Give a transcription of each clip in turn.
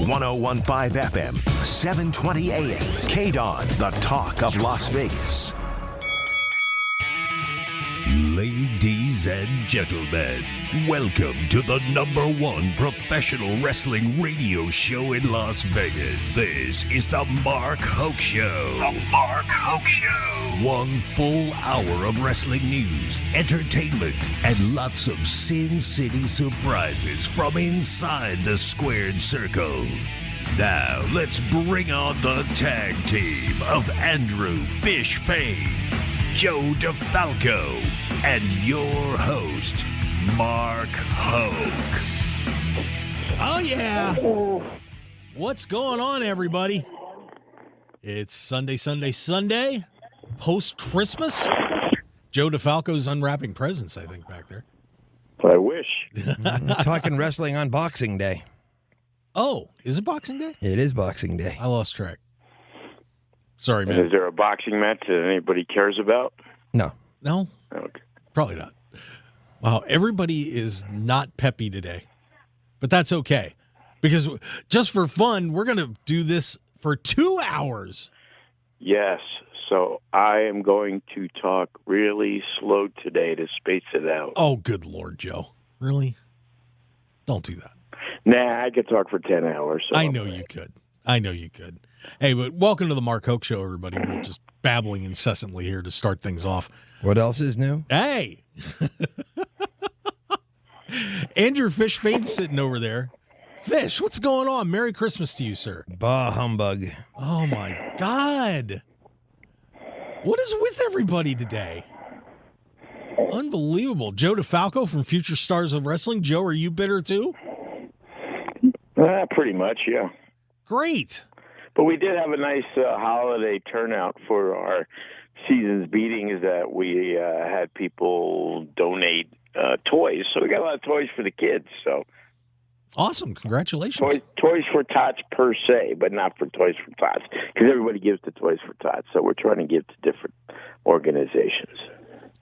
1015 FM, 720 AM. KDWN, the talk of Las Vegas. Ladies and gentlemen, welcome to the #1 professional wrestling radio show in Las Vegas. This is the Mark Hoke Show. The Mark Hoke Show. 1 full hour of wrestling news, entertainment, and lots of Sin City surprises from inside the squared circle. Now, let's bring on the tag team of Andrew Fish Fain, Joe DeFalco, and your host, Mark Hoke. Oh, yeah. What's going on, everybody? It's Sunday, post-Christmas. Joe DeFalco's unwrapping presents, I think, back there. I wish. Talking wrestling on Boxing Day. Oh, is it Boxing Day? It is Boxing Day. I lost track. Sorry, man. And is there a boxing match that anybody cares about? No. No? Okay. Probably not. Wow, everybody is not peppy today. But that's okay. Because just for fun, we're going to do this for 2 hours. Yes. So I am going to talk really slow today to space it out. Oh, good Lord, Joe. Really? Don't do that. Nah, I could talk for 10 hours. So I know you could. Hey, but welcome to the Mark Hoke Show, everybody. We're just babbling incessantly here to start things off. What else is new? Hey! Andrew Fish Fain's sitting over there. Fish, what's going on? Merry Christmas to you, sir. Bah humbug. Oh, my God. What is with everybody today? Unbelievable. Joe DeFalco from Future Stars of Wrestling. Joe, are you bitter too? Pretty much, yeah. Great. But we did have a nice holiday turnout for our season's beatings that we had people donate toys. So we got a lot of toys for the kids. So awesome. Congratulations. Toys for Tots per se, but not for Toys for Tots, because everybody gives to Toys for Tots. So we're trying to give to different organizations.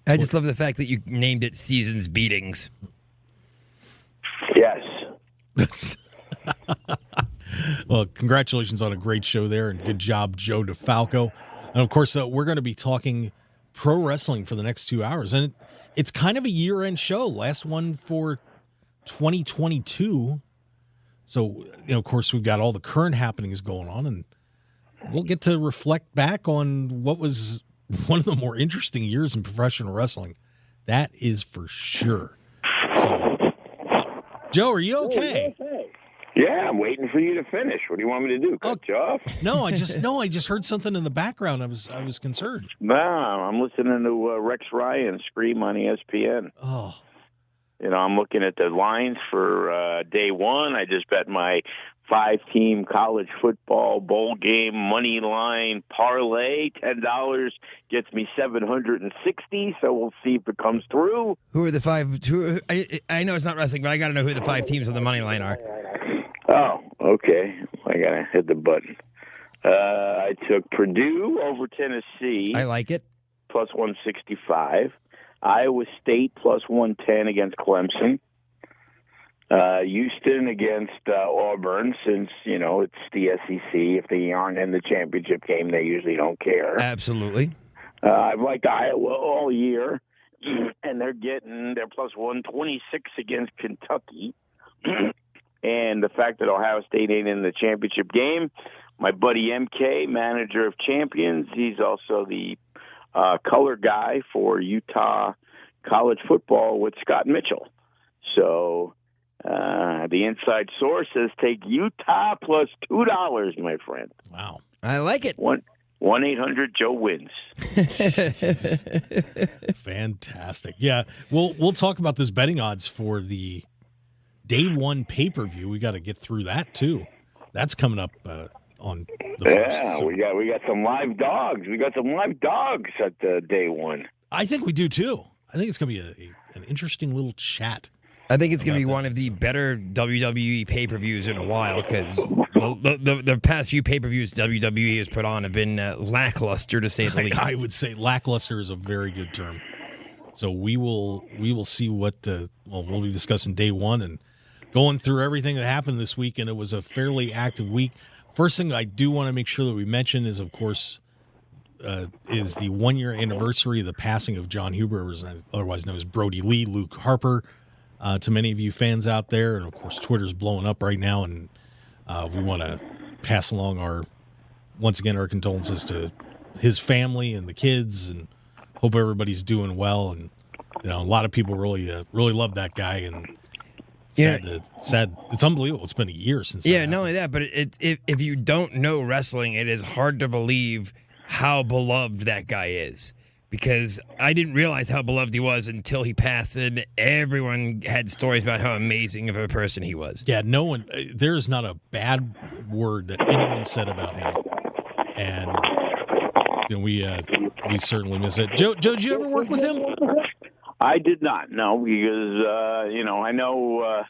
I just love the fact that you named it Season's Beatings. Yes. Well, congratulations on a great show there, and good job, Joe DeFalco. And, of course, we're going to be talking pro wrestling for the next 2 hours. And it's kind of a year-end show, last one for 2022. So, of course, we've got all the current happenings going on, and we'll get to reflect back on what was one of the more interesting years in professional wrestling. That is for sure. So, Joe, are you okay? Yeah, I'm waiting for you to finish. What do you want me to do? Cut you off? No, I just heard something in the background. I was concerned. No, I'm listening to Rex Ryan scream on ESPN. Oh. I'm looking at the lines for day one. I just bet my 5-team college football bowl game money line parlay. $10 gets me $760. So we'll see if it comes through. Who are the 5? I know it's not wrestling, but I got to know who the 5 teams on the money line are. Oh, okay. I got to hit the button. I took Purdue over Tennessee. I like it. Plus 165. Iowa State plus 110 against Clemson. Houston against Auburn, since, it's the SEC. If they aren't in the championship game, they usually don't care. Absolutely. I've liked Iowa all year, and they're plus 126 against Kentucky. And the fact that Ohio State ain't in the championship game, my buddy MK, manager of champions, he's also the color guy for Utah college football with Scott Mitchell. So the inside source says take Utah plus $2, my friend. Wow. I like it. 1-800-JOE wins. Fantastic. Yeah, we'll talk about those betting odds for the Day 1 pay-per-view. We got to get through that too. That's coming up on the first. Yeah, so we got some live dogs. We got some live dogs at Day 1. I think we do too. I think it's going to be an interesting little chat. I think it's going to be one of the better WWE pay-per-views in a while, because the past few pay-per-views WWE has put on have been lackluster, to say the least. I would say lackluster is a very good term. So we will see what we'll be discussing Day 1 and going through everything that happened this week, and it was a fairly active week. First thing I do want to make sure that we mention is, of course, is the 1-year anniversary of the passing of John Huber, otherwise known as Brody Lee, Luke Harper, to many of you fans out there. And, of course, Twitter's blowing up right now, and we want to pass along our condolences to his family and the kids, and hope everybody's doing well. And, a lot of people really love that guy, and sad. It's unbelievable. It's been a year since. Yeah, not only that, but if you don't know wrestling, it is hard to believe how beloved that guy is. Because I didn't realize how beloved he was until he passed, and everyone had stories about how amazing of a person he was. Yeah, no one. There's not a bad word that anyone said about him, and we certainly miss it. Joe, did you ever work with him? I did not, no, because, I know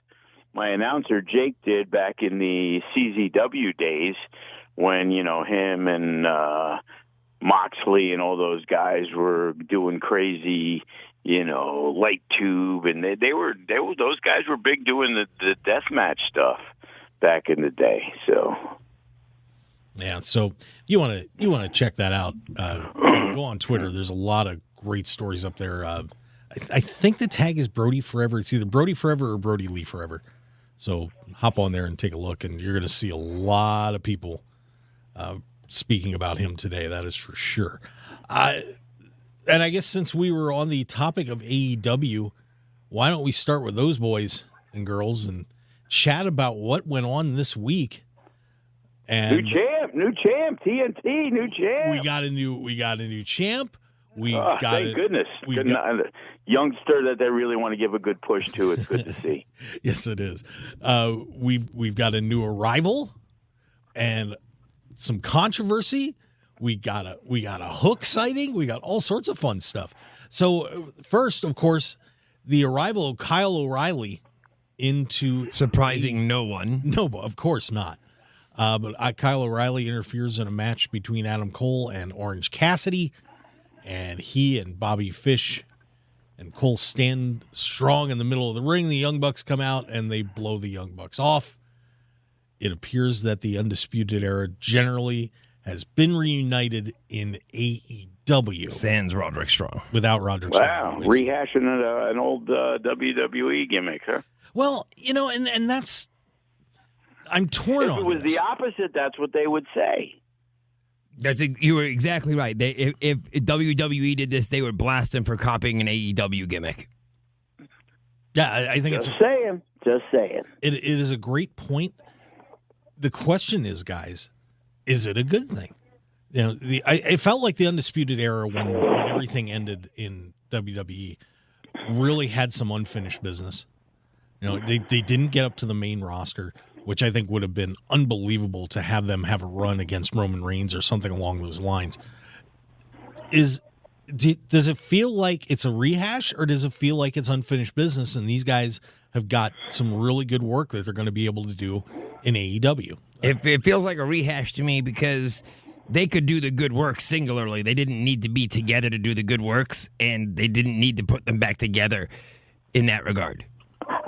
my announcer, Jake, did back in the CZW days when, him and Moxley and all those guys were doing crazy, light tube. And those guys were big doing the deathmatch stuff back in the day, so... Yeah, so you want to check that out. Go on Twitter. There's a lot of great stories up there. I think the tag is Brody Forever. It's either Brody Forever or Brody Lee Forever. So hop on there and take a look, and you're going to see a lot of people speaking about him today. That is for sure. And I guess since we were on the topic of AEW, why don't we start with those boys and girls and chat about what went on this week? And new champ, TNT, new champ. We got a new champ. Thank goodness. A youngster that they really want to give a good push to. It's good to see. Yes, it is. We've got a new arrival and some controversy. We got a Hook sighting. We got all sorts of fun stuff. So first, of course, the arrival of Kyle O'Reilly into surprising no one. No, of course not. But Kyle O'Reilly interferes in a match between Adam Cole and Orange Cassidy. And he and Bobby Fish and Cole stand strong in the middle of the ring. The Young Bucks come out, and they blow the Young Bucks off. It appears that the Undisputed Era generally has been reunited in AEW. Sans Roderick Strong. Without Roderick Strong. Wow, rehashing an old WWE gimmick, huh? Well, and that's... I'm torn on this. If it was the opposite, that's what they would say. You were exactly right. If WWE did this, they would blast him for copying an AEW gimmick. Yeah, I think just saying. It is a great point. The question is, guys, is it a good thing? It felt like the Undisputed Era when everything ended in WWE really had some unfinished business. They didn't get up to the main roster, which I think would have been unbelievable to have them have a run against Roman Reigns or something along those lines. Does it feel like it's a rehash, or does it feel like it's unfinished business and these guys have got some really good work that they're going to be able to do in AEW? It feels like a rehash to me because they could do the good work singularly. They didn't need to be together to do the good works, and they didn't need to put them back together in that regard.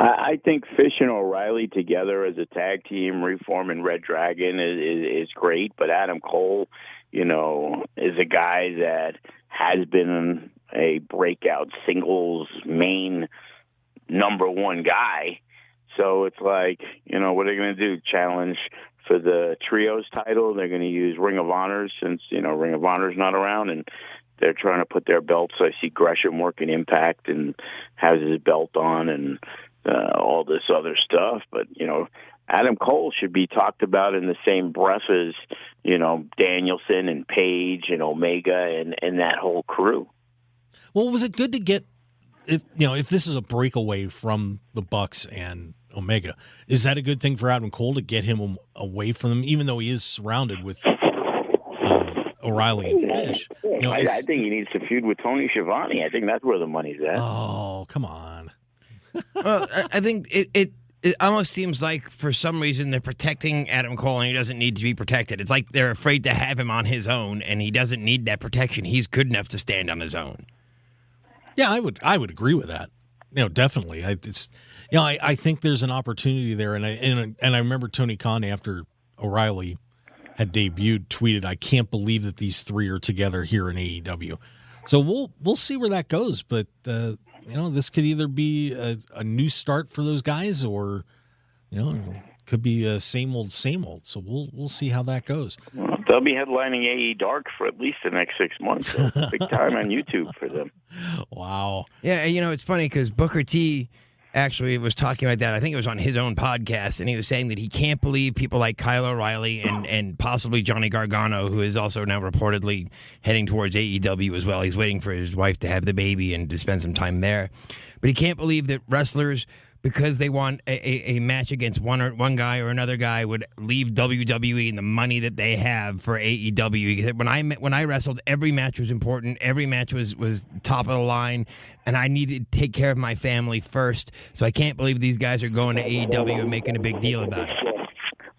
I think Fish and O'Reilly together as a tag team, reforming Red Dragon is great. But Adam Cole, is a guy that has been a breakout singles main number one guy. So it's like, what are they going to do? Challenge for the trios title? They're going to use Ring of Honor since, Ring of Honor's not around, and they're trying to put their belts. I see Gresham working Impact and has his belt on and all this other stuff. But, Adam Cole should be talked about in the same breath as, Danielson and Page and Omega and that whole crew. Well, was it good to get, if this is a breakaway from the Bucks and Omega, is that a good thing for Adam Cole to get him away from them, even though he is surrounded with O'Reilly and Fish? I think he needs to feud with Tony Schiavone. I think that's where the money's at. Oh, come on. Well, I think it almost seems like for some reason they're protecting Adam Cole and he doesn't need to be protected. It's like they're afraid to have him on his own and he doesn't need that protection. He's good enough to stand on his own. Yeah, I would agree with that. Definitely. Yeah, I think there's an opportunity there, and I remember Tony Khan after O'Reilly had debuted tweeted, "I can't believe that these three are together here in AEW." So we'll see where that goes, but this could either be a new start for those guys, or could be a same old. So we'll see how that goes. Well, they'll be headlining AE Dark for at least the next 6 months. So big time on YouTube for them. Wow. Yeah, it's funny because Booker T actually was talking about that. I think it was on his own podcast, and he was saying that he can't believe people like Kyle O'Reilly and possibly Johnny Gargano, who is also now reportedly heading towards AEW as well. He's waiting for his wife to have the baby and to spend some time there. But he can't believe that wrestlers, because they want a match against one guy or another guy, would leave WWE and the money that they have for AEW. He said, when I wrestled, every match was important. Every match was top of the line, and I needed to take care of my family first. So I can't believe these guys are going to AEW and making a big deal about it.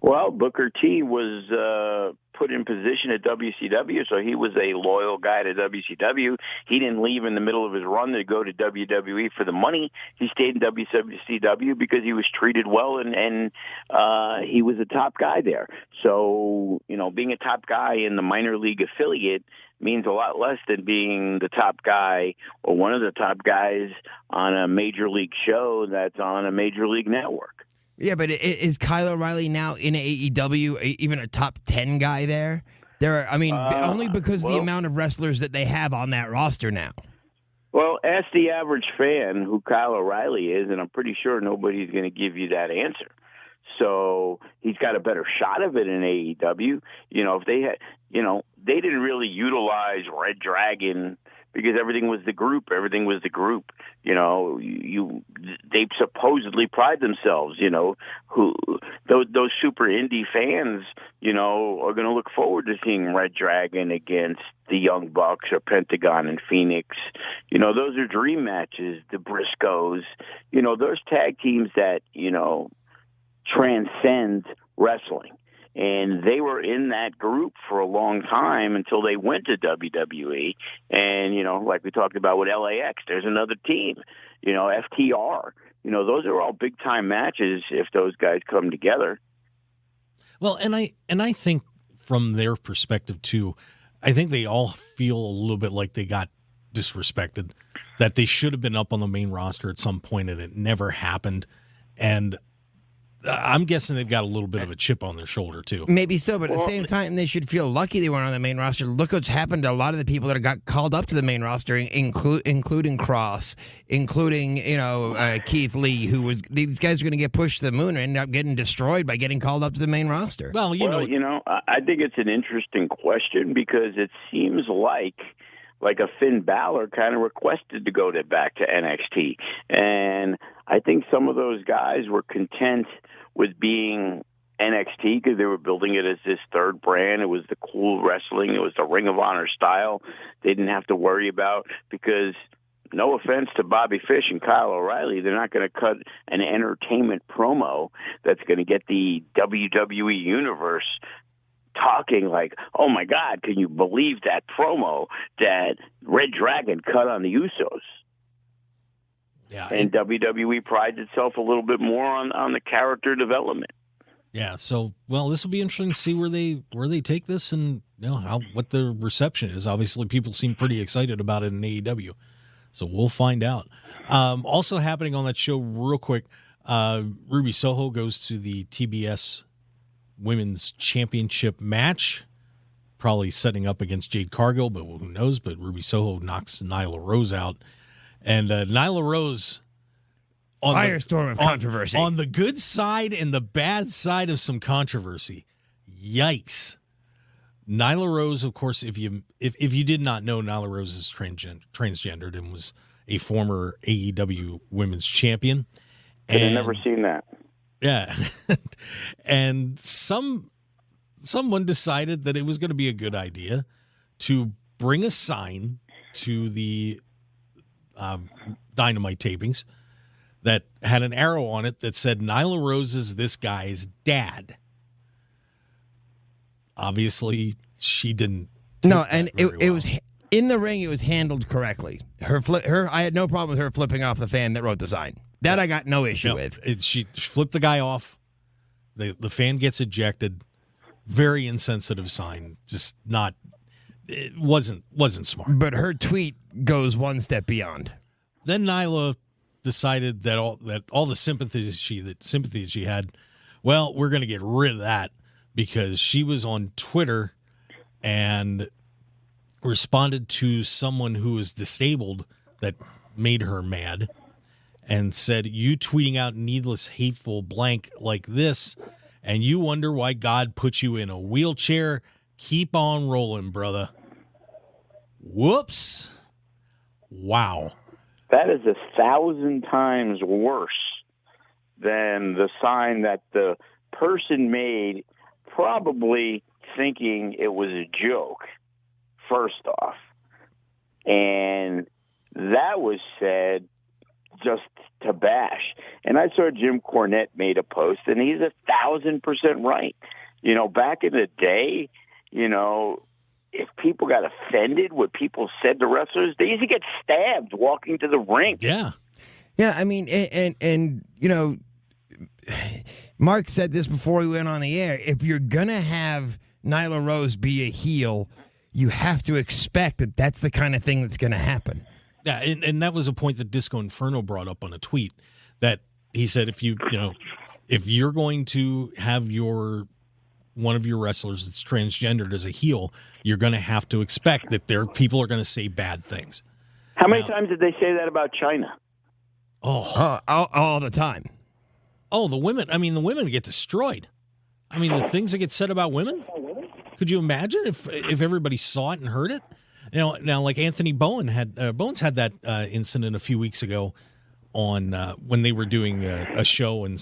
Well, Booker T was put in position at WCW, so he was a loyal guy to WCW. He didn't leave in the middle of his run to go to WWE for the money. He stayed in WCW because he was treated well, and he was a top guy there. So, being a top guy in the minor league affiliate means a lot less than being the top guy or one of the top guys on a major league show that's on a major league network. Yeah, but is Kyle O'Reilly now in AEW even a top 10 guy there? Only because the amount of wrestlers that they have on that roster now. Well, ask the average fan who Kyle O'Reilly is, and I'm pretty sure nobody's going to give you that answer. So he's got a better shot of it in AEW. If they had, they didn't really utilize Red Dragon because everything was the group. They supposedly pride themselves, who those super indie fans, are going to look forward to seeing Red Dragon against the Young Bucks or Pentagon and Phoenix. Those are dream matches, the Briscoes, those tag teams that, transcend wrestling. And they were in that group for a long time until they went to WWE. And, like we talked about with LAX, there's another team, FTR. Those are all big-time matches if those guys come together. Well, and I think from their perspective, too, I think they all feel a little bit like they got disrespected, that they should have been up on the main roster at some point, and it never happened. And I'm guessing they've got a little bit of a chip on their shoulder, too. Maybe so, but at the same time, they should feel lucky they weren't on the main roster. Look what's happened to a lot of the people that got called up to the main roster, including Cross, including, Keith Lee, these guys are going to get pushed to the moon and end up getting destroyed by getting called up to the main roster. Well, I think it's an interesting question because it seems like a Finn Balor kind of requested to go back to NXT. And I think some of those guys were content with being NXT because they were building it as this third brand. It was the cool wrestling. It was the Ring of Honor style. They didn't have to worry about, because no offense to Bobby Fish and Kyle O'Reilly, they're not going to cut an entertainment promo that's going to get the WWE Universe talking like, oh my God, can you believe that promo that Red Dragon cut on the Usos? Yeah, and WWE prides itself a little bit more on the character development. Yeah, so this will be interesting to see where they take this and what the reception is. Obviously, people seem pretty excited about it in AEW, so we'll find out. Also happening on that show, real quick, Ruby Soho goes to the TBS Women's Championship match, probably setting up against Jade Cargill, but who knows? But Ruby Soho knocks Nyla Rose out. And Nyla Rose, firestorm of controversy. On the good side and the bad side of some controversy. Yikes. Nyla Rose, of course, if you did not know, Nyla Rose is transgendered and was a former AEW Women's Champion. I've never seen that. Yeah. And someone decided that it was going to be a good idea to bring a sign to the Dynamite tapings that had an arrow on it that said Nyla Rose is this guy's dad. Obviously, she didn't. No, and it was in the ring. It was handled correctly. I had no problem with her flipping off the fan that wrote the sign. That I got no issue with. She flipped the guy off. The fan gets ejected. Very insensitive sign. Just not. It wasn't smart. But her tweet goes one step beyond. Then Nyla decided that all the sympathy she had, well, we're going to get rid of that, because she was on Twitter and responded to someone who was disabled that made her mad, and said, "You tweeting out needless, hateful blank like this, and you wonder why God put you in a wheelchair? Keep on rolling, brother." Whoops. Wow. That is 1,000 times worse than the sign that the person made, probably thinking it was a joke, first off. And that was said just to bash. And I saw Jim Cornette made a post, and he's 1,000% right. Back in the day, if people got offended what people said to wrestlers, they used to get stabbed walking to the rink. Yeah. Yeah, I mean, and Mark said this before we went on the air. If you're going to have Nyla Rose be a heel, you have to expect that that's the kind of thing that's going to happen. Yeah, and that was a point that Disco Inferno brought up on a tweet, that he said if you're going to have one of your wrestlers that's transgendered as a heel, you're going to have to expect that people are going to say bad things. How many times did they say that about China? All the time. Oh, the women get destroyed. I mean, the things that get said about women. Could you imagine if everybody saw it and heard it? Now like Anthony Bones had that incident a few weeks ago on when they were doing a show, and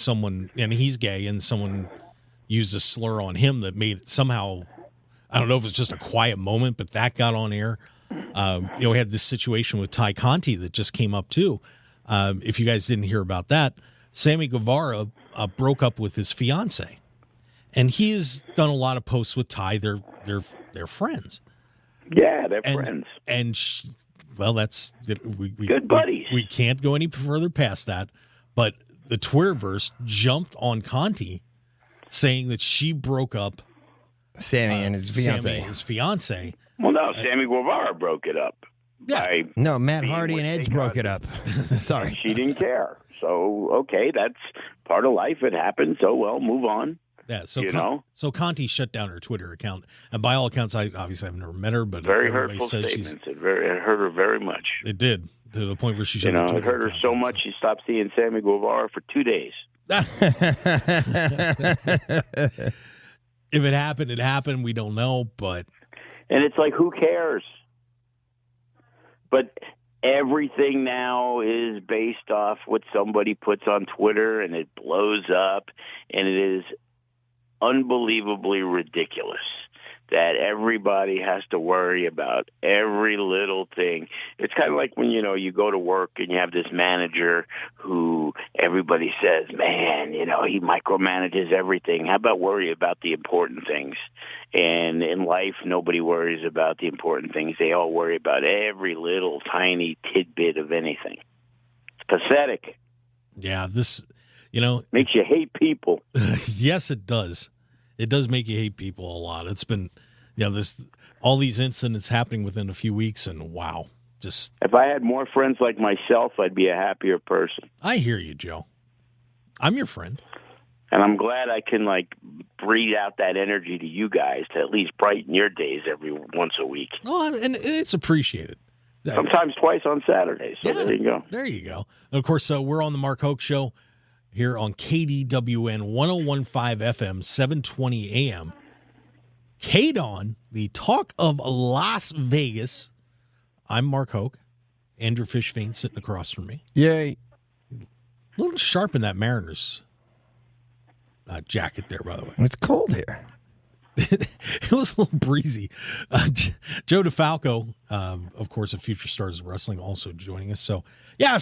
he's gay, and someone used a slur on him that made it somehow, I don't know if it's just a quiet moment, but that got on air. We had this situation with Ty Conti that just came up too. If you guys didn't hear about that, Sammy Guevara broke up with his fiance, and he has done a lot of posts with Ty. They're friends. Yeah, they're friends. And that's we good buddies. We can't go any further past that. But the Twitterverse jumped on Conti, saying that she broke up Sammy and his fiance. Well, no, Sammy Guevara broke it up. Yeah. No, Matt Hardy and Edge broke it up. Sorry. She didn't care. So, okay, that's part of life. It happened. So, well, move on. Yeah, so Conti shut down her Twitter account, and by all accounts, I obviously have never met her, but very hurtful statements. It hurt her very much. It did, to the point where she shut it hurt her so much she stopped seeing Sammy Guevara for 2 days. If it happened, it happened. We don't know, and it's like, who cares? But everything now is based off what somebody puts on Twitter, and it blows up, and it is unbelievably ridiculous that everybody has to worry about every little thing. It's kind of like when, you go to work and you have this manager who everybody says, man, he micromanages everything. How about worry about the important things? And in life, nobody worries about the important things. They all worry about every little tiny tidbit of anything. It's pathetic. Yeah, this... makes you hate people. Yes, it does. It does make you hate people a lot. It's been, all these incidents happening within a few weeks, and wow, just. If I had more friends like myself, I'd be a happier person. I hear you, Joe. I'm your friend, and I'm glad I can breathe out that energy to you guys to at least brighten your days every once a week. Oh, and it's appreciated. Sometimes twice on Saturdays. So there you go. There you go. And of course, we're on the Mark Hoke Show here on KDWN 101.5 FM, 720 AM. KDWN, the talk of Las Vegas. I'm Mark Hoke. Andrew Fishfane sitting across from me. Yay. A little sharp in that Mariners jacket there, by the way. It's cold here. It was a little breezy. Joe DeFalco, of course, of Future Stars of Wrestling, also joining us. So, yeah,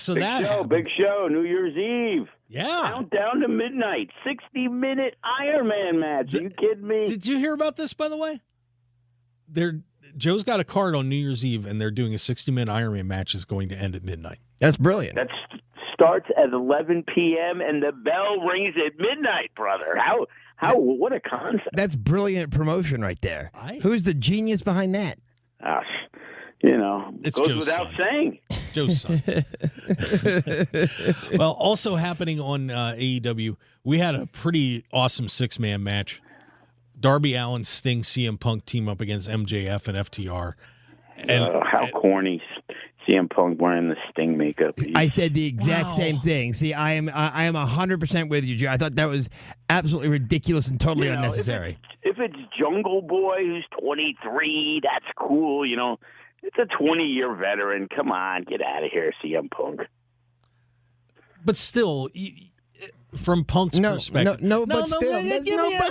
Big show, New Year's Eve. Yeah. Countdown to midnight, 60-minute Iron Man match. Are you kidding me? Did you hear about this, by the way? Joe's got a card on New Year's Eve, and they're doing a 60-minute Iron Man match is going to end at midnight. That's brilliant. That's starts at 11 p.m. and the bell rings at midnight, brother. What a concept. That's brilliant promotion right there. Who's the genius behind that? It's goes Joe's without son. saying. Joe's son. Well, also happening on AEW, we had a pretty awesome 6-man match. Darby Allin, Sting, CM Punk team up against MJF and FTR. And how corny. CM Punk wearing the Sting makeup. I said the exact same thing. See, I am 100% with you, Joe. I thought that was absolutely ridiculous and totally unnecessary. If it's Jungle Boy who's 23, that's cool. It's a 20-year veteran. Come on, get out of here, CM Punk. But still, from Punk's perspective, but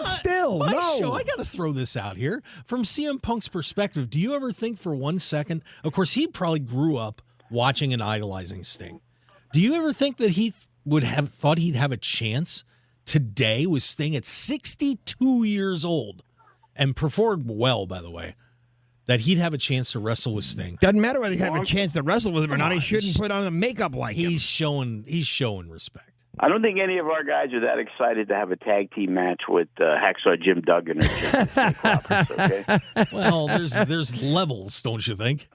still, my show. I got to throw this out here. From CM Punk's perspective, do you ever think for 1 second? Of course, he probably grew up watching and idolizing Sting. Do you ever think that he would have thought he'd have a chance today with Sting at 62 years old and performed well, by the way? That he'd have a chance to wrestle with Sting. Doesn't matter whether he have a chance to wrestle with him or not. He shouldn't put on the makeup like him. He's showing respect. I don't think any of our guys are that excited to have a tag team match with Hacksaw Jim Duggan or Jim Cloppers, okay? Well, there's levels, don't you think?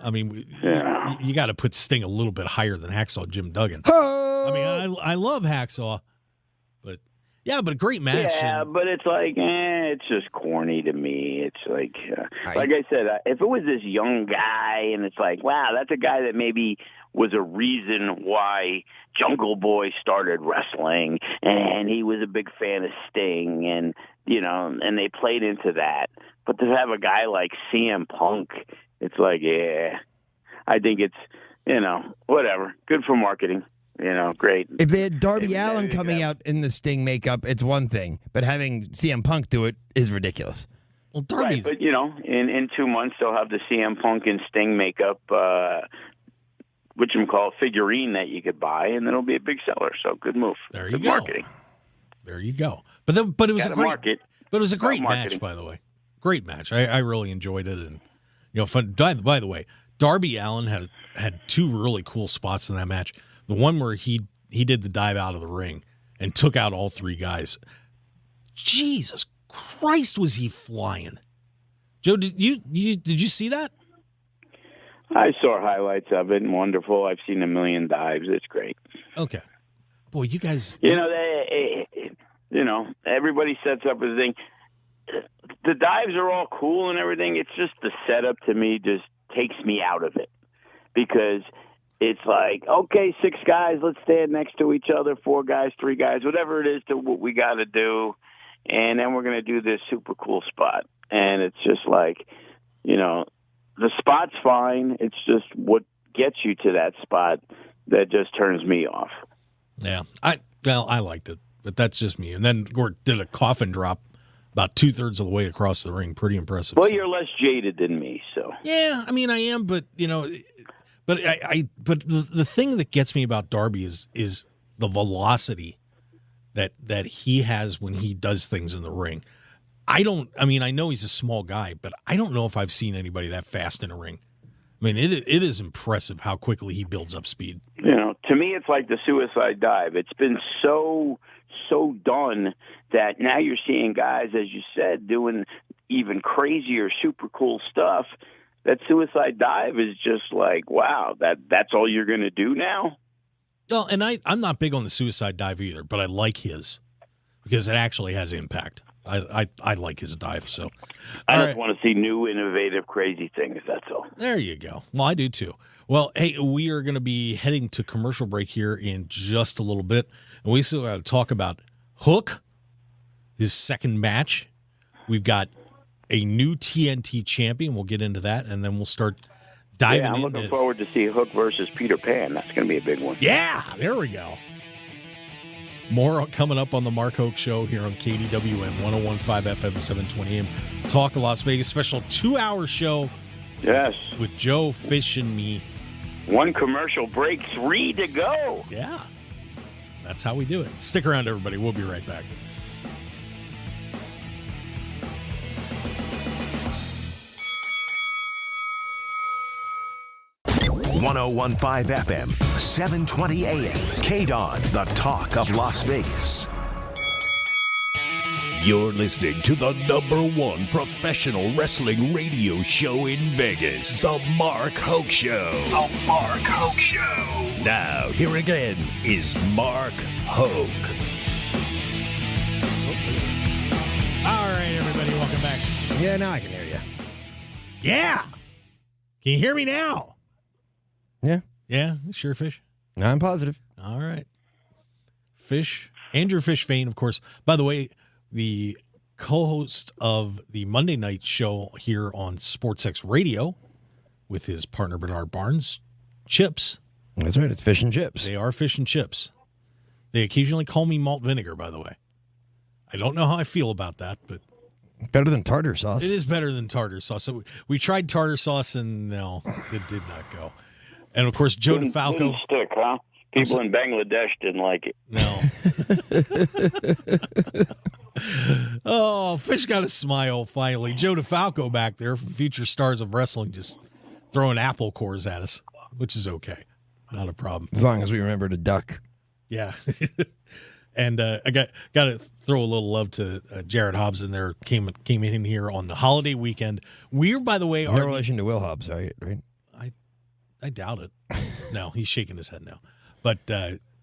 I mean, you got to put Sting a little bit higher than Hacksaw Jim Duggan. I mean, I love Hacksaw, but a great match. Yeah, but it's like, it's just corny to me. It's like I said, if it was this young guy and it's like, wow, that's a guy that maybe was a reason why Jungle Boy started wrestling and he was a big fan of Sting and, and they played into that. But to have a guy like CM Punk, it's like, I think it's, whatever. Good for marketing. Great. If they had Darby Allin coming out in the Sting makeup, it's one thing. But having CM Punk do it is ridiculous. Well, Darby's... Right, but, in 2 months, they'll have the CM Punk and Sting makeup, figurine that you could buy, and then it'll be a big seller. So good move. There you good go. Marketing. There you go. But it was a great match, by the way. Great match. I really enjoyed it, and fun. By the way, Darby Allin had 2 really cool spots in that match. The one where he did the dive out of the ring and took out all 3 guys. Jesus Christ, was he flying? Joe, did you see that? I saw highlights of it, and wonderful. I've seen a million dives. It's great. Okay. Boy, you guys... everybody sets up a thing. The dives are all cool and everything. It's just the setup to me just takes me out of it. Because it's like, okay, 6 guys, let's stand next to each other, 4 guys, 3 guys, whatever it is to what we got to do. And then we're going to do this super cool spot. And it's just like, the spot's fine. It's just what gets you to that spot that just turns me off. Yeah, I liked it, but that's just me. And then Gort did a coffin drop about 2/3 of the way across the ring. Pretty impressive. Well, you're less jaded than me, so. Yeah, I mean, I am, but, but the thing that gets me about Darby is the velocity that he has when he does things in the ring. I know he's a small guy, but I don't know if I've seen anybody that fast in a ring. I mean, it is impressive how quickly he builds up speed. To me, it's like the suicide dive. It's been so done that now you're seeing guys, as you said, doing even crazier, super cool stuff. That suicide dive is just like, wow, that's all you're going to do now? Well, and I'm not big on the suicide dive either, but I like his because it actually has impact. I like his dive. So I just want to see new, innovative, crazy things. That's all. There you go. Well, I do too. Well, hey, we are going to be heading to commercial break here in just a little bit, and we still got to talk about Hoke, his second match. We've got a new TNT champion. We'll get into that, and then we'll start diving into... I'm looking forward to see Hook versus Peter Pan. That's going to be a big one. Yeah, there we go. More coming up on the Mark Hoke Show here on KDWN 101.5 FM 720 AM. Talk of Las Vegas special 2-hour show. Yes. With Joe, Fish, and me. 1 commercial break, 3 to go. Yeah. That's how we do it. Stick around, everybody. We'll be right back. 1015 FM, 720 AM. KDWN, the talk of Las Vegas. You're listening to the #1 professional wrestling radio show in Vegas, The Mark Hoke Show. The Mark Hoke Show. Now, here again is Mark Hoke. All right, everybody, welcome back. Yeah, now I can hear you. Yeah. Can you hear me now? Yeah. Yeah, sure, Fish. No, I'm positive. All right. Fish, Andrew Fish Fain, of course. By the way, the co-host of the Monday night show here on SportsX Radio with his partner Bernard Barnes, Chips. That's right. It's fish and chips. They are fish and chips. They occasionally call me malt vinegar, by the way. I don't know how I feel about that, but Better than tartar sauce. it is better than tartar sauce. So we tried tartar sauce, and no, it did not go. And, of course, Joe DeFalco. Didn't stick, huh? People in Bangladesh didn't like it. No. Oh, Fish got a smile finally. Joe DeFalco back there, future stars of wrestling, just throwing apple cores at us, which is okay. Not a problem. As long as we remember to duck. Yeah. And I got to throw a little love to Jared Hobbs in there. Came in here on the holiday weekend. We're, by the way, No relation to Will Hobbs, right? I doubt it. No, he's shaking his head now. But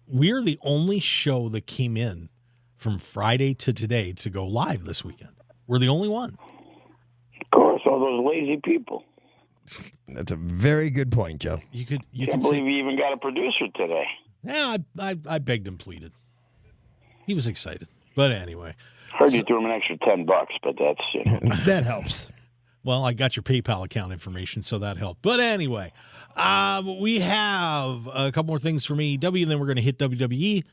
we're the only show that came in from Friday to today to go live this weekend. We're the only one. Of course, all those lazy people. That's a very good point, Joe. You Can't could believe say, you even got a producer today. yeah, I begged and pleaded. He was excited. But anyway. Heard you threw him an extra $10, but that's That helps. Well, I got your PayPal account information, so that helped. But anyway, we have a couple more things from AEW, and then we're going to hit WWE.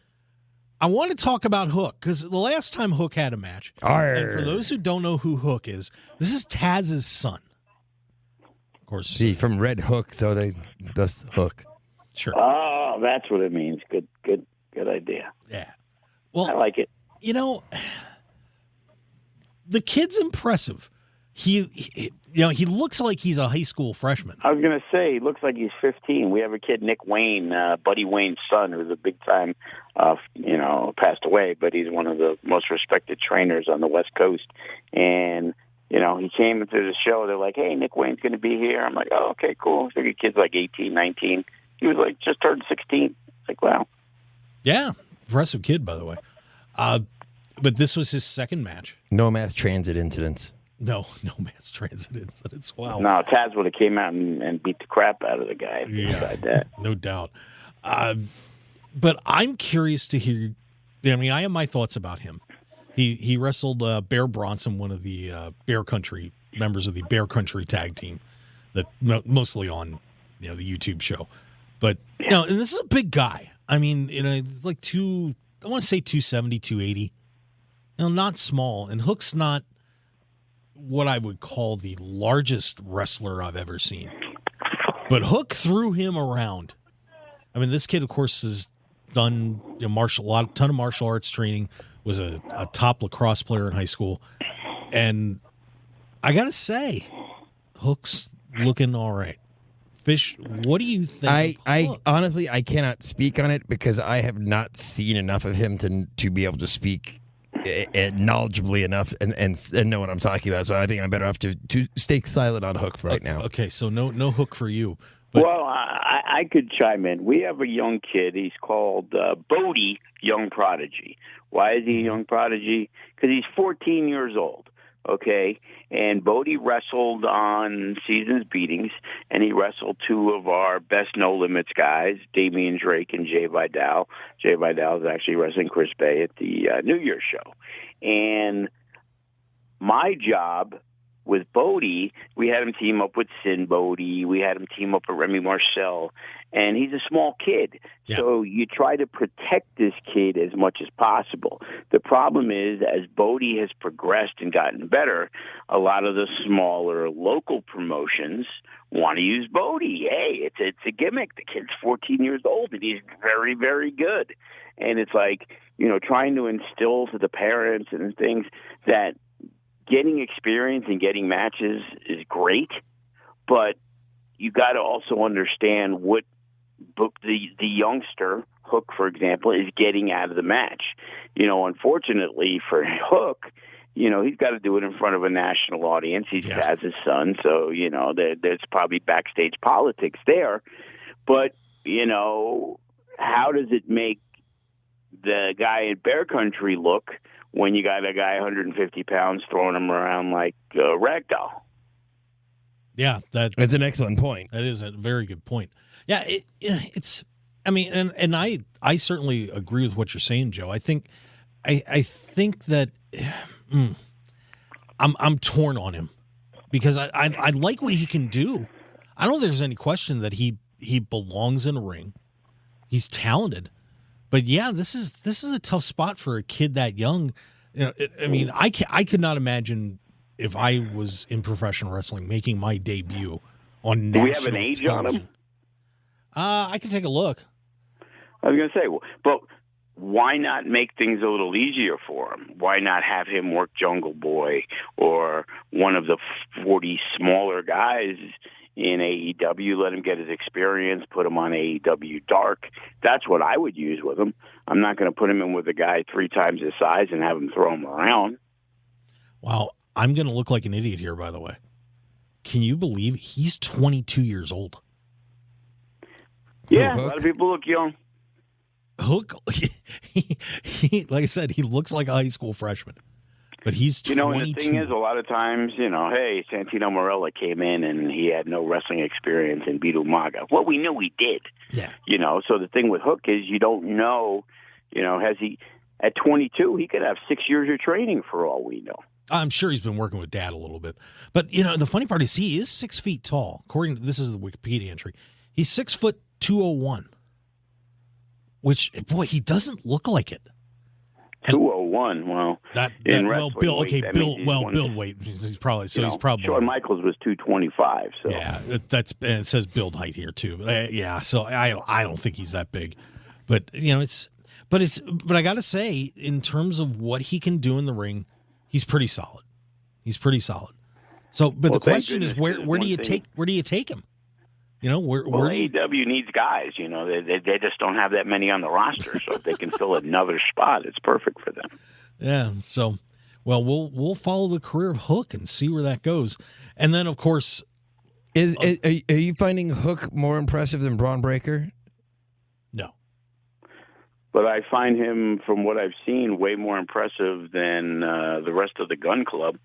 I want to talk about Hook, because the last time Hook had a match, and for those who don't know who Hook is, this is Taz's son. Of course. See, from Red Hook, so thus Hook. Sure. Oh, that's what it means. Good idea. Yeah. Well, I like it. You know, the kid's impressive. He looks like he's a high school freshman. I was going to say, he looks like he's 15. We have a kid, Nick Wayne, Buddy Wayne's son, who's a big time, passed away, but he's one of the most respected trainers on the West Coast. And, he came into the show. They're like, hey, Nick Wayne's going to be here. I'm like, oh, okay, cool. So your kid's like 18, 19. He was like, just turned 16. Like, wow. Yeah. Impressive kid, by the way. But this was his second match. No mass transit incidents. No mass transit incidents. Wow. No, Taz would have came out and beat the crap out of the guy if he tried that. No doubt. But I'm curious to hear. I mean, I have my thoughts about him. He wrestled Bear Bronson, one of the Bear Country members of the Bear Country tag team, that mostly on the YouTube show. But and this is a big guy. I mean, it's like I want to say 270, 280. Not small. And Hook's not what I would call the largest wrestler I've ever seen. But Hook threw him around. I mean, this kid, of course, has done a ton of martial arts training, was a top lacrosse player in high school. And I got to say, Hook's looking all right. Fish, what do you think? I honestly, I cannot speak on it because I have not seen enough of him to be able to speak knowledgeably enough and know what I'm talking about. So I think I'm better off to stay silent on Hook right now. Okay, so no Hook for you. But well, I could chime in. We have a young kid. He's called Bodie Young Prodigy. Why is he a young prodigy? Because he's 14 years old. Okay, and Bodie wrestled on Seasons Beatings, and he wrestled two of our best No Limits guys, Damian Drake and Jay Vidal. Jay Vidal is actually wrestling Chris Bay at the New Year's show. And my job with Bodie, we had him team up with Sin Bodie. We had him team up with Remy Marcel. And he's a small kid. Yeah. So you try to protect this kid as much as possible. The problem is, as Bodie has progressed and gotten better, a lot of the smaller local promotions want to use Bodie. Hey, it's a gimmick. The kid's 14 years old, and he's very, very good. And it's like, trying to instill to the parents and things that getting experience and getting matches is great, but you got to also understand what the youngster Hook, for example, is getting out of the match. Unfortunately for Hook, he's got to do it in front of a national audience. He has his son, so there's probably backstage politics there. But how does it make the guy in Bear Country look when you got a guy 150 pounds throwing him around like a ragdoll? Yeah, that's an excellent point. That is a very good point. Yeah, it's. I mean, and I certainly agree with what you're saying, Joe. I think that I'm torn on him because I like what he can do. I don't think there's any question that he belongs in a ring. He's talented, but yeah, this is a tough spot for a kid that young. I could not imagine if I was in professional wrestling making my debut on national television. Do we have an age on him? I can take a look. I was going to say, but why not make things a little easier for him? Why not have him work Jungle Boy or one of the 40 smaller guys in AEW? Let him get his experience, put him on AEW Dark. That's what I would use with him. I'm not going to put him in with a guy 3 times his size and have him throw him around. Wow, I'm going to look like an idiot here, by the way. Can you believe he's 22 years old? Yeah, a lot of people look young. Hook, he like I said, he looks like a high school freshman, but he's 22. And the thing is, a lot of times, hey, Santino Marella came in and he had no wrestling experience and beat Umaga. Well, we knew he did. Yeah. So the thing with Hook is you don't know, has he, at 22, he could have 6 years of training for all we know. I'm sure he's been working with Dad a little bit. But, the funny part is he is 6 feet tall. According to, this is the Wikipedia entry, he's 6'201". Which, boy, he doesn't look like it. 201. Well, Bill. Okay, Bill weight. He's probably Shawn Michaels was 225. So yeah, and it says build height here too. But so I don't think he's that big. But but I got to say, in terms of what he can do in the ring, he's pretty solid. So, but the question is, where do you take him? Where AEW needs guys. They just don't have that many on the roster. So if they can fill another spot, it's perfect for them. Yeah. So, well, we'll follow the career of Hook and see where that goes. And then, of course, are you finding Hook more impressive than Braun Breaker? No. But I find him, from what I've seen, way more impressive than the rest of the Gun Club.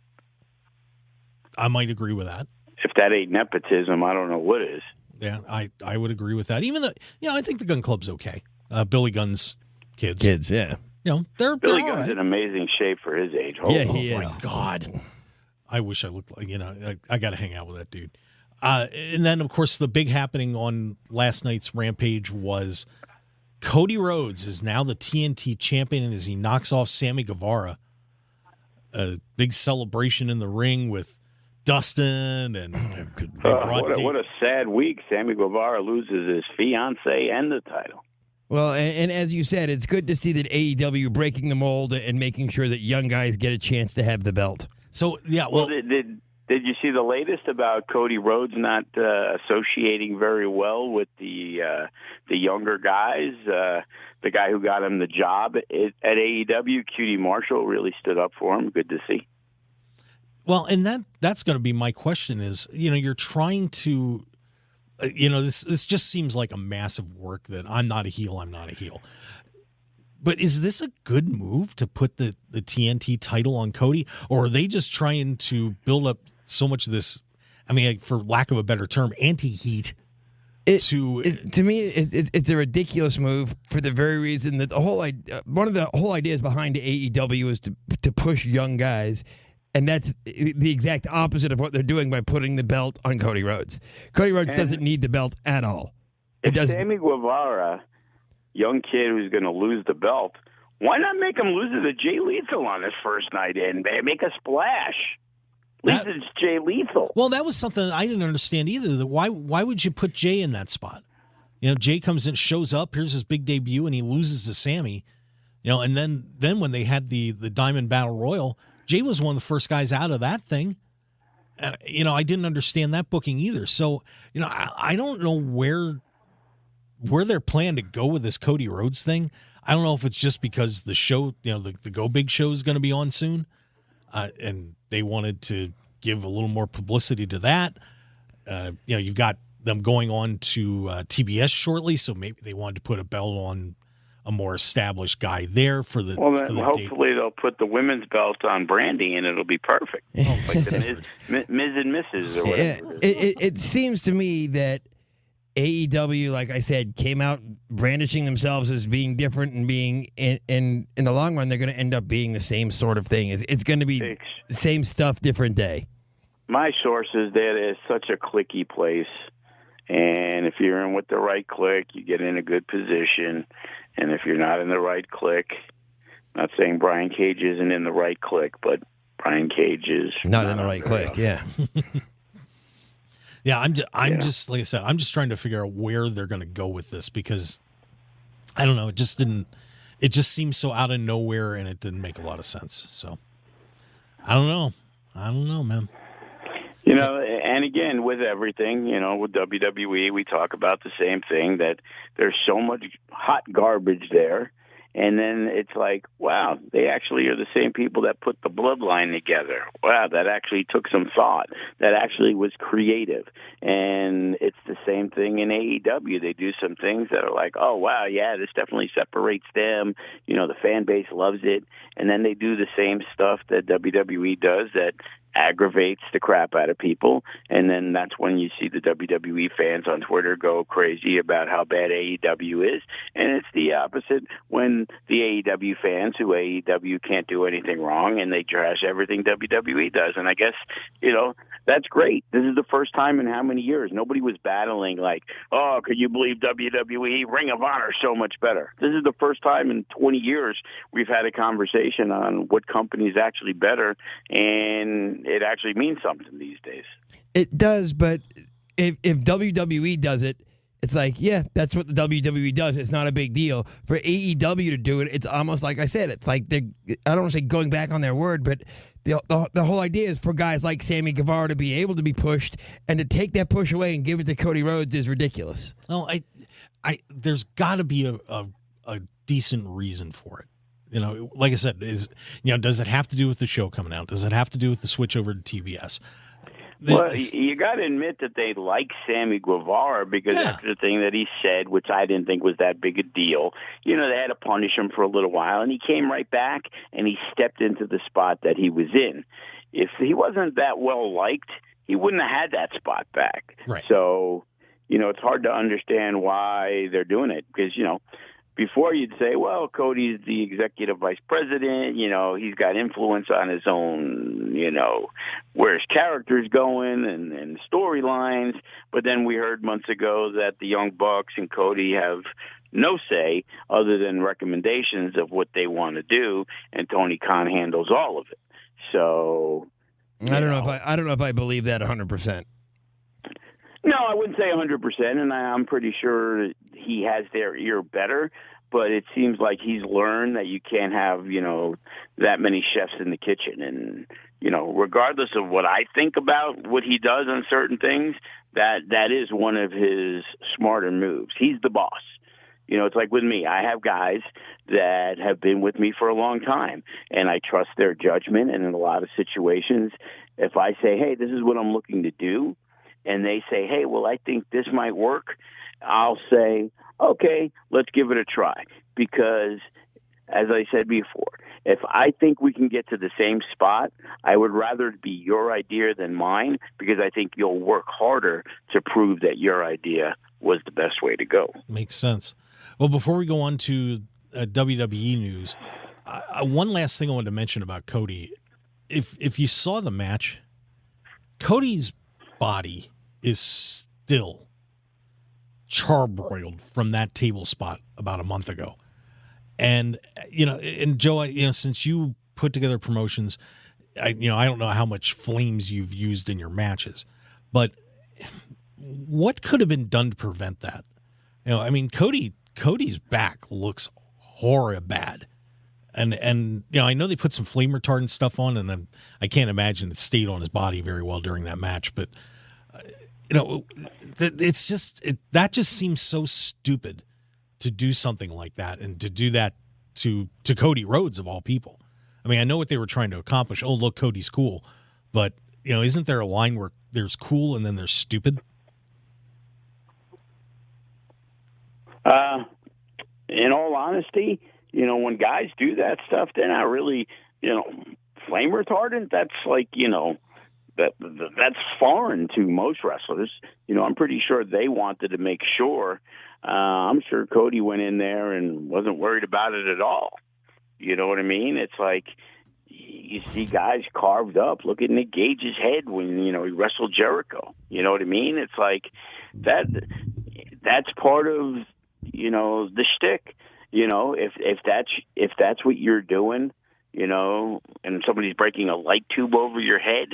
I might agree with that. If that ain't nepotism, I don't know what is. Yeah, I would agree with that. Even though, I think the Gun Club's okay. Billy Gunn's kids. Kids, yeah. They're Billy all Gunn's right. in amazing shape for his age. He is. My God. I wish I looked like, I got to hang out with that dude. And then, of course, the big happening on last night's Rampage was Cody Rhodes is now the TNT champion as he knocks off Sammy Guevara. A big celebration in the ring with Dustin and what a sad week. Sammy Guevara loses his fiance and the title. Well, and as you said, it's good to see that AEW breaking the mold and making sure that young guys get a chance to have the belt. So yeah, well, did you see the latest about Cody Rhodes not associating very well with the younger guys? The guy who got him the job at AEW, QT Marshall, really stood up for him. Good to see. Well, and that's going to be my question is, you're trying to, this just seems like a massive work that I'm not a heel. But is this a good move to put the TNT title on Cody? Or are they just trying to build up so much of this, for lack of a better term, anti-heat? To me, it's a ridiculous move for the very reason that one of the whole ideas behind AEW is to push young guys. And that's the exact opposite of what they're doing by putting the belt on Cody Rhodes. Cody Rhodes doesn't need the belt at all. Sammy Guevara, young kid who's going to lose the belt, why not make him lose it to Jay Lethal on his first night in? Make a splash. At least it's Jay Lethal. Well, that was something I didn't understand either. Why would you put Jay in that spot? Jay comes in, shows up, here's his big debut, and he loses to Sammy. And then when they had the Diamond Battle Royal, Jay was one of the first guys out of that thing. I didn't understand that booking either. So, I don't know where they're planning to go with this Cody Rhodes thing. I don't know if it's just because the show, the Go Big show is going to be on soon, and they wanted to give a little more publicity to that. You've got them going on to TBS shortly, so maybe they wanted to put a belt on a more established guy there for the. Well, for the hopefully they'll put the women's belt on Brandy, and it'll be perfect, like the Ms. and Mrs. or whatever. It seems to me that AEW, like I said, came out brandishing themselves as being different and being in the long run, they're going to end up being the same sort of thing. It's going to be same stuff, different day. My source is that it's such a cliquey place, and if you're in with the right clique, you get in a good position, and if you're not in the right clique, not saying Brian Cage isn't in the right clique, but Brian Cage is not in the right clique. Yeah. Yeah, I'm just like I said, I'm just trying to figure out where they're going to go with this because I don't know. It just seems so out of nowhere, and it didn't make a lot of sense. So I don't know, man. And again, with everything, with WWE, we talk about the same thing, that there's so much hot garbage there. And then it's like, wow, they actually are the same people that put the bloodline together. Wow, that actually took some thought. That actually was creative. And it's the same thing in AEW. They do some things that are like, oh, wow, yeah, this definitely separates them. The fan base loves it. And then they do the same stuff that WWE does that aggravates the crap out of people, and then that's when you see the WWE fans on Twitter go crazy about how bad AEW is, and it's the opposite when the AEW fans, who AEW can't do anything wrong, and they trash everything WWE does, and I guess, that's great. This is the first time in how many years nobody was battling like, oh, could you believe WWE Ring of Honor is so much better? This is the first time in 20 years we've had a conversation on what company is actually better, and it actually means something these days. It does, but if WWE does it, it's like, yeah, that's what the WWE does. It's not a big deal. For AEW to do it, it's almost like I said, it's like I don't want to say going back on their word, but the whole idea is for guys like Sammy Guevara to be able to be pushed, and to take that push away and give it to Cody Rhodes is ridiculous. Well, there's got to be a decent reason for it. Like I said, does it have to do with the show coming out? Does it have to do with the switch over to TBS? Well, you got to admit that they like Sammy Guevara because after the thing that he said, which I didn't think was that big a deal, they had to punish him for a little while, and he came right back, and he stepped into the spot that he was in. If he wasn't that well liked, he wouldn't have had that spot back. Right. So, it's hard to understand why they're doing it because, before you'd say, well, Cody's the executive vice president, he's got influence on his own, where his character's going and storylines. But then we heard months ago that the Young Bucks and Cody have no say other than recommendations of what they want to do, and Tony Khan handles all of it. So I don't know if I believe that 100%. No, I wouldn't say 100%, and I'm pretty sure he has their ear better, but it seems like he's learned that you can't have, that many chefs in the kitchen. And, regardless of what I think about what he does on certain things, that is one of his smarter moves. He's the boss. It's like with me. I have guys that have been with me for a long time, and I trust their judgment, and in a lot of situations, if I say, hey, this is what I'm looking to do, and they say, hey, well, I think this might work, I'll say, okay, let's give it a try. Because, as I said before, if I think we can get to the same spot, I would rather it be your idea than mine, because I think you'll work harder to prove that your idea was the best way to go. Makes sense. Well, before we go on to WWE news, one last thing I wanted to mention about Cody. If you saw the match, Cody's body is still charbroiled from that table spot about a month ago. And, and Joe, since you put together promotions, I don't know how much flames you've used in your matches, but what could have been done to prevent that? Cody's back looks horrid bad. And I know they put some flame retardant stuff on, and I can't imagine it stayed on his body very well during that match. But it's just that just seems so stupid to do something like that, and to do that to Cody Rhodes of all people. I mean, I know what they were trying to accomplish. Oh, look, Cody's cool, but isn't there a line where there's cool and then there's stupid? In all honesty, when guys do that stuff, they're not really, flame retardant. That's like, that's foreign to most wrestlers. I'm pretty sure they wanted to make sure. I'm sure Cody went in there and wasn't worried about it at all. You know what I mean? It's like you see guys carved up. Look at Nick Gage's head when, he wrestled Jericho. You know what I mean? It's like that's part of, the shtick. If that's what you're doing, and somebody's breaking a light tube over your head,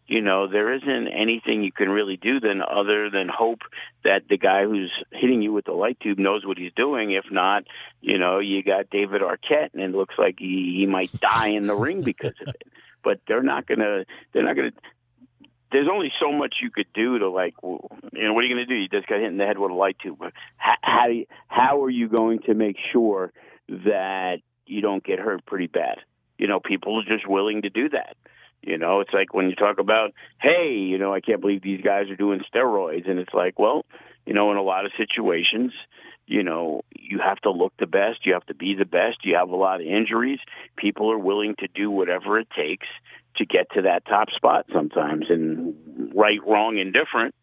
there isn't anything you can really do other than hope that the guy who's hitting you with the light tube knows what he's doing. If not, you got David Arquette, and it looks like he might die in the ring because of it. But they're not gonna. There's only so much you could do to, like, what are you going to do? You just got hit in the head with a light tube. How are you going to make sure that you don't get hurt pretty bad? People are just willing to do that. It's like when you talk about, hey, I can't believe these guys are doing steroids. And it's like, well, in a lot of situations, you have to look the best. You have to be the best. You have a lot of injuries. People are willing to do whatever it takes to get to that top spot sometimes. And right, wrong, and different,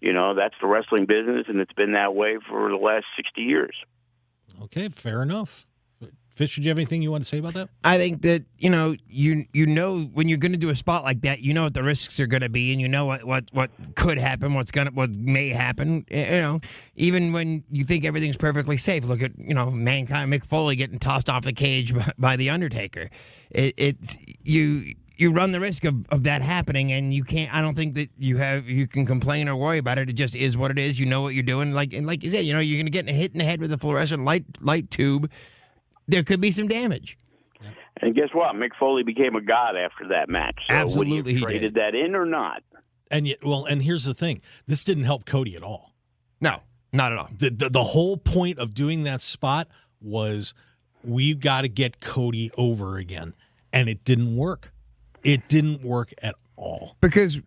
that's the wrestling business, and it's been that way for the last 60 years. Okay, fair enough. Fish, did you have anything you want to say about that? I think that, you know when you're going to do a spot like that, you know what the risks are going to be, and you know what could happen, what may happen. Even when you think everything's perfectly safe, look at, Mankind, Mick Foley getting tossed off the cage by the Undertaker. You run the risk of that happening, and you can't. I don't think that you can complain or worry about it. It just is what it is. You know what you're doing. Like you said, you're going to get hit in the head with a fluorescent light tube. There could be some damage. And guess what? Mick Foley became a god after that match. So Absolutely, would he have traded that in or not? And yet, and here's the thing: this didn't help Cody at all. No, not at all. The whole point of doing that spot was we've got to get Cody over again, and it didn't work. It didn't work at all. Because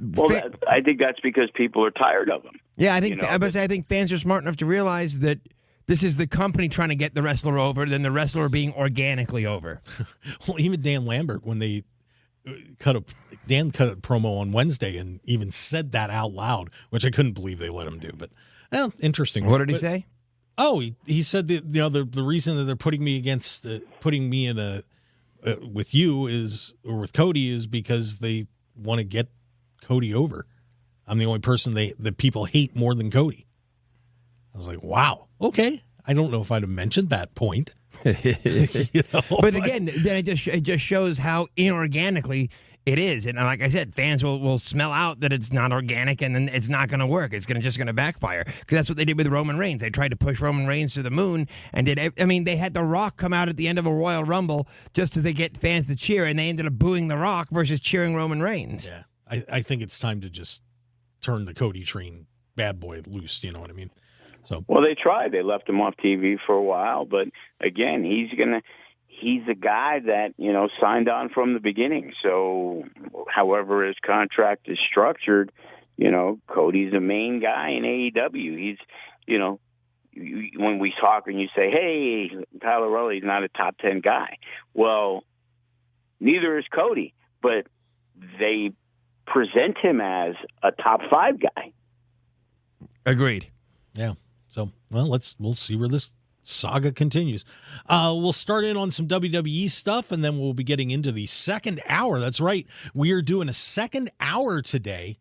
I think that's because people are tired of him. Yeah, I think I think fans are smart enough to realize that this is the company trying to get the wrestler over than the wrestler being organically over. Well, even Dan Lambert, when they cut a promo on Wednesday and even said that out loud, which I couldn't believe they let him do. But interesting. What did he say? Oh, he said that the reason that they're putting me in a with you or with Cody is because they want to get Cody over. I'm the only person that people hate more than Cody. I was like, wow, okay. I don't know if I'd have mentioned that point. But again, then it just shows how inorganically it is. And like I said, fans will smell out that it's not organic, and then it's not going to work. It's just going to backfire, because that's what they did with Roman Reigns. They tried to push Roman Reigns to the moon, and they had The Rock come out at the end of a Royal Rumble just to get fans to cheer, and they ended up booing The Rock versus cheering Roman Reigns. Yeah, I think it's time to just turn the Cody train bad boy loose. You know what I mean? So, well, they tried. They left him off TV for a while, but again, he's a guy that, signed on from the beginning. So however his contract is structured, Cody's the main guy in AEW. He's, when we talk and you say, hey, Kyle O'Reilly's not a top 10 guy. Well, neither is Cody, but they present him as a top 5 guy. Agreed. Yeah. So, we'll see where this saga continues. We'll start in on some WWE stuff, and then we'll be getting into the second hour. That's right. We are doing a second hour today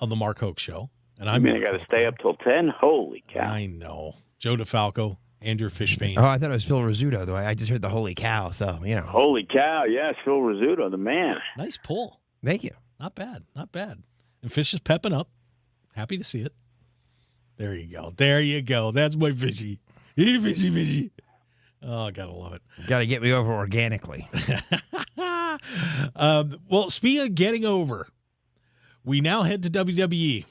on the Mark Hoke Show. And I got to stay up till 10? Holy cow. I know. Joe DeFalco, Andrew Fain. Oh, I thought it was Phil Rizzuto, though. I just heard the holy cow, so, Holy cow, yes, Phil Rizzuto, the man. Nice pull. Thank you. Not bad. And Fish is pepping up. Happy to see it. There you go. That's my Fishy. Hey, Fishy. Oh, gotta love it. Got to get me over organically. Well, speaking of getting over, we now head to WWE.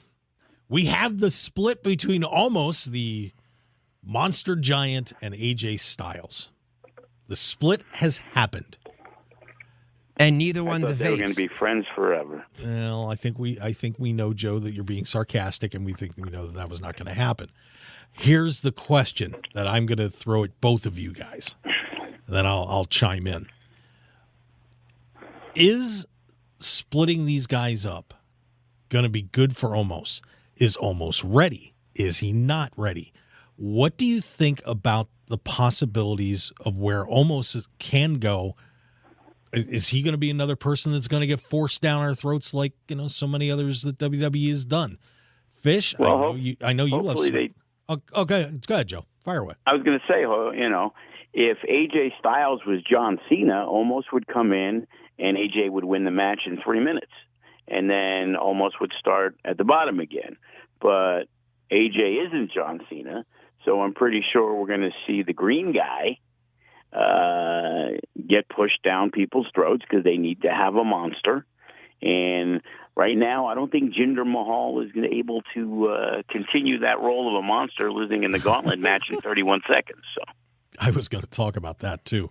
We have the split between Omos, the monster giant, and AJ Styles. The split has happened. And neither one's a They were face. going to be friends forever. Well, I think we know, Joe, that you're being sarcastic, and we know that was not going to happen. Here's the question that I'm going to throw at both of you guys. Then I'll chime in. Is splitting these guys up going to be good for Omos? Is Omos ready? Is he not ready? What do you think about the possibilities of where Omos can go? Is he going to be another person that's going to get forced down our throats like, so many others that WWE has done? Fish, Well, I know you love hopefully split. Go ahead, Joe. Fire away. I was going to say, if AJ Styles was John Cena, Omos would come in and AJ would win the match in 3 minutes. And then Omos would start at the bottom again. But AJ isn't John Cena, so I'm pretty sure we're going to see the green guy get pushed down people's throats because they need to have a monster. And right now, I don't think Jinder Mahal is able to continue that role of a monster, losing in the gauntlet match in 31 seconds. So I was going to talk about that too.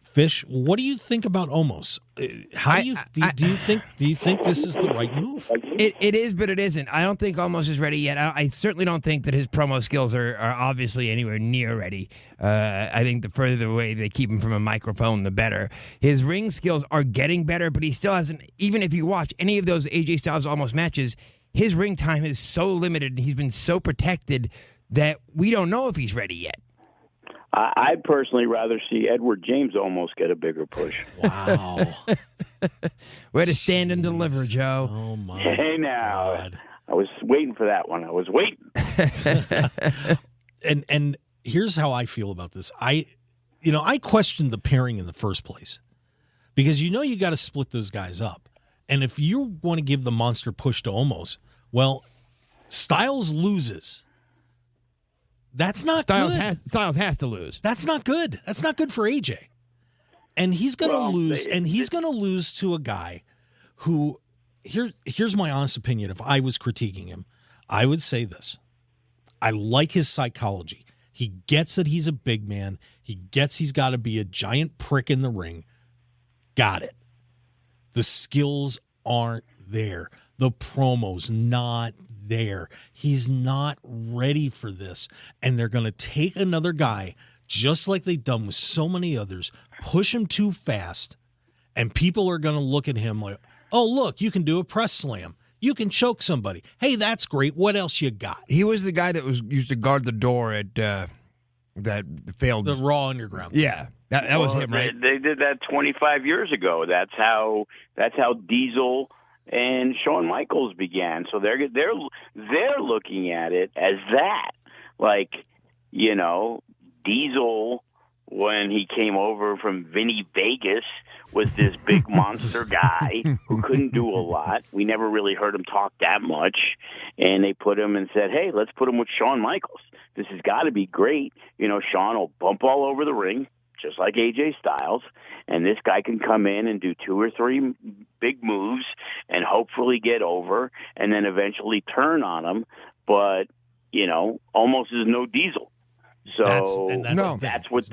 Fish, what do you think about Omos? How do you think this is the right move? It is, but it isn't. I don't think Omos is ready yet. I certainly don't think that his promo skills are obviously anywhere near ready. I think the further away they keep him from a microphone, the better. His ring skills are getting better, but he still hasn't. Even if you watch any of those AJ Styles Omos matches, his ring time is so limited and he's been so protected that we don't know if he's ready yet. I'd personally rather see Edward James almost get a bigger push. Wow. Way to stand and deliver, Joe. Oh, my Hey, now. God. I was waiting for that one. I was waiting. And here's how I feel about this. I questioned the pairing in the first place because you got to split those guys up. And if you want to give the monster push to Omos, well, Styles loses. That's not good. Styles has to lose. That's not good. That's not good for AJ. And he's going to lose. And he's going to lose to a guy who, here's my honest opinion. If I was critiquing him, I would say this. I like his psychology. He gets that he's a big man. He gets he's got to be a giant prick in the ring. Got it. The skills aren't there. The promo's not there. He's not ready for this. And they're going to take another guy, just like they've done with so many others, push him too fast, and people are going to look at him like, oh, look, you can do a press slam. You can choke somebody. Hey, that's great. What else you got? He was the guy that used to guard the door at that failed. The Raw Underground. Yeah, that was him, right? They did that 25 years ago. That's how Diesel and Shawn Michaels began. So they're looking at it as that, like, Diesel, when he came over from Vinny Vegas, was this big monster guy who couldn't do a lot. We never really heard him talk that much. And they put him and said, hey, let's put him with Shawn Michaels. This has got to be great. Shawn will bump all over the ring, just like AJ Styles. And this guy can come in and do 2 or 3 big moves and hopefully get over and then eventually turn on him. But, almost is no Diesel. So that's what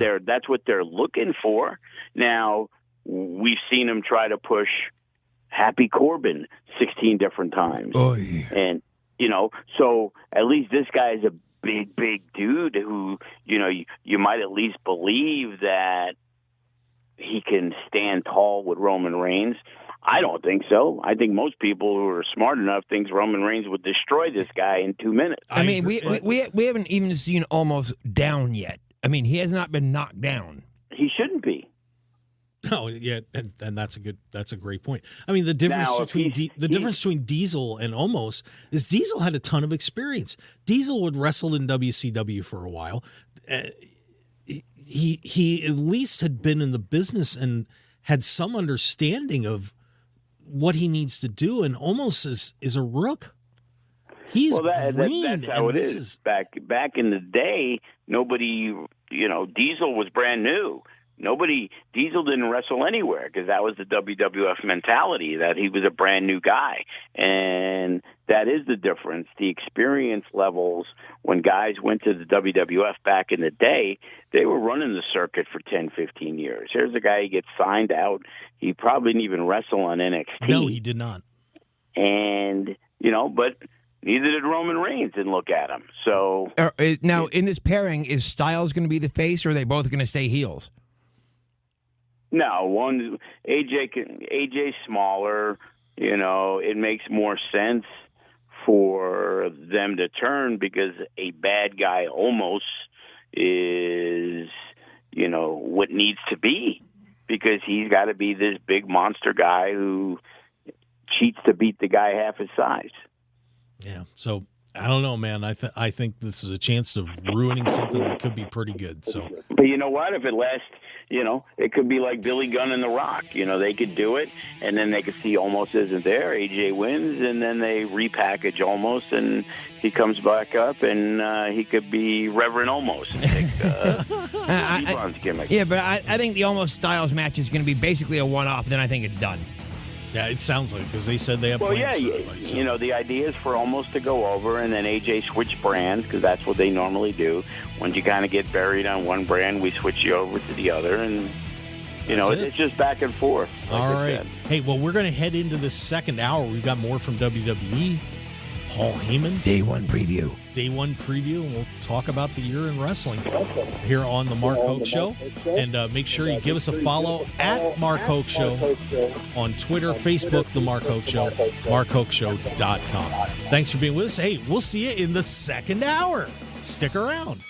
they're looking for. Now, we've seen him try to push Happy Corbin 16 different times. Oh, yeah. And, so at least this guy is a big dude who, you might at least believe that he can stand tall with Roman Reigns. I don't think so. I think most people who are smart enough think Roman Reigns would destroy this guy in 2 minutes. I mean, we haven't even seen Omos down yet. I mean, he has not been knocked down. He shouldn't be. No, yeah, and that's a great point. I mean, the difference between Diesel and Omos is Diesel had a ton of experience. Diesel would wrestle in WCW for a while. He at least had been in the business and had some understanding of what he needs to do, and Omos is a rook. He's green. That's how it is. Back in the day, nobody Diesel was brand new. Diesel didn't wrestle anywhere because that was the WWF mentality, that he was a brand new guy. And that is the difference. The experience levels, when guys went to the WWF back in the day, they were running the circuit for 10, 15 years. Here's a guy who gets signed out. He probably didn't even wrestle on NXT. No, he did not. And, but neither did Roman Reigns, and look at him. So now, in this pairing, is Styles going to be the face, or are they both going to stay heels? No, AJ's smaller. It makes more sense for them to turn because a bad guy Omos is, what needs to be, because he's got to be this big monster guy who cheats to beat the guy half his size. Yeah, so I don't know, man. I think this is a chance of ruining something that could be pretty good. So, but you know what? If it lasts, it could be like Billy Gunn and The Rock. They could do it, and then they could see Omos isn't there. AJ wins, and then they repackage Omos, and he comes back up, and he could be Reverend Omos and take Devon's gimmick. Yeah, but I think the Omos Styles match is going to be basically a one-off. Then I think it's done. Yeah, it sounds like, because they said they have plans for everybody, so. The idea is for Omos to go over and then AJ switch brands, because that's what they normally do. Once you kind of get buried on one brand, we switch you over to the other, and it's just back and forth. Like all right. Hey, well, we're going to head into this second hour. We've got more from WWE. Paul Heyman. Day one preview, and we'll talk about the year in wrestling here on the Mark Hoke Show. And make sure you give us a follow at Mark Hoke Show on Twitter, Facebook, The Mark Hoke Show, markhokeshow.com. Thanks for being with us. Hey, we'll see you in the second hour. Stick around.